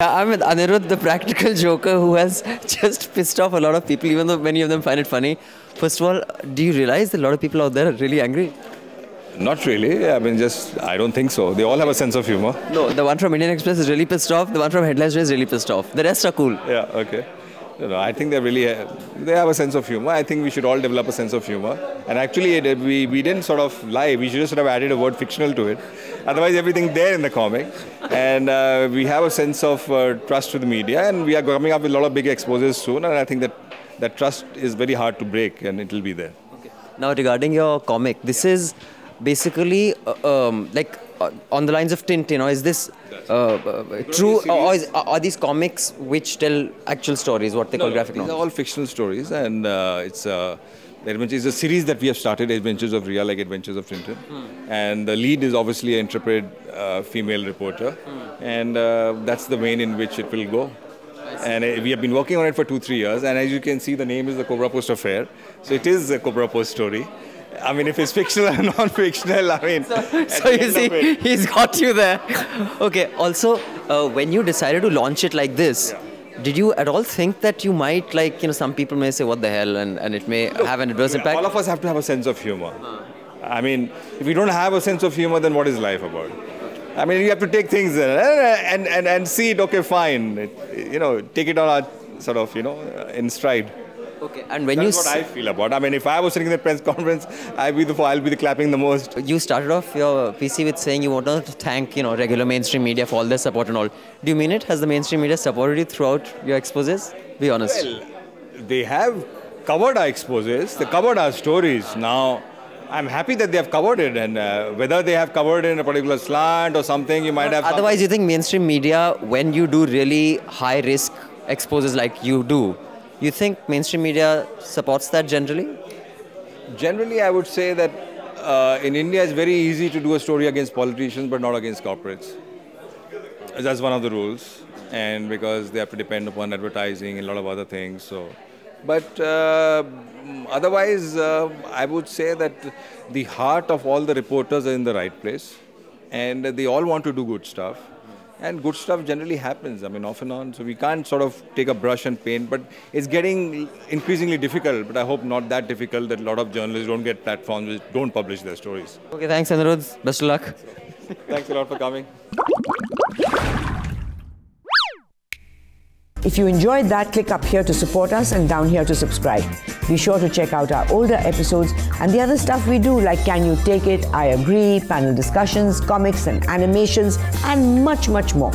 I'm with Aniruddha, the practical joker who has just pissed off a lot of people, even though many of them find it funny. First of all, do you realize that a lot of people out there are really angry? Not really. I mean, I don't think so. They all have a sense of humor. No, the one from Indian Express is really pissed off. The one from Headlines is really pissed off. The rest are cool. Yeah, okay. No, I think they have a sense of humor. I think we should all develop a sense of humor. And actually, we didn't sort of lie. We should just sort of added a word fictional to it. Otherwise, everything there in the comic. And we have a sense of trust to the media. And we are coming up with a lot of big exposés soon. And I think that trust is very hard to break, and it will be there. Okay. Now, regarding your comic, this is basically like on the lines of Tintin, or is this true, or are these comics which tell actual stories, what they call graphic novels? These are all fictional stories, and it's a series that we have started, Adventures of Ria, like Adventures of Tintin. And the lead is obviously an intrepid female reporter, and that's the vein in which it will go. And we have been working on it for 2-3 years, and as you can see, the name is the Cobra Post Affair. So it is a Cobra Post story. I mean, if it's fictional or non-fictional, I mean... So you see, he's got you there. Okay, also, when you decided to launch it like this, did you at all think that you might, like, some people may say, what the hell, and it may have an adverse impact? All of us have to have a sense of humor. I mean, if we don't have a sense of humor, then what is life about? I mean, you have to take things and see it, okay, fine. Take it on a sort of, in stride. Okay, and when That's what I feel about. I mean, if I was sitting in the press conference, I'll be the clapping the most. You started off your PC with saying you want to thank, regular mainstream media for all their support and all. Do you mean it? Has the mainstream media supported you throughout your exposés? Be honest. Well, they have covered our exposés. They covered our stories. Now, I'm happy that they have covered it, and whether they have covered it in a particular slant or something, you might have... Otherwise, you think mainstream media, when you do really high-risk exposés like you do, you think mainstream media supports that generally? Generally, I would say that in India, it's very easy to do a story against politicians, but not against corporates. That's one of the rules, and because they have to depend upon advertising and a lot of other things. So, but otherwise, I would say that the heart of all the reporters are in the right place, and they all want to do good stuff. And good stuff generally happens, I mean, off and on. So we can't sort of take a brush and paint, but it's getting increasingly difficult. But I hope not that difficult that a lot of journalists don't get platforms which don't publish their stories. Okay, thanks, Aniruddha. Best of luck. Thanks a lot for coming. If you enjoyed that, click up here to support us and down here to subscribe. Be sure to check out our older episodes and the other stuff we do, like Can You Take It, I Agree, panel discussions, comics and animations, and much, much more.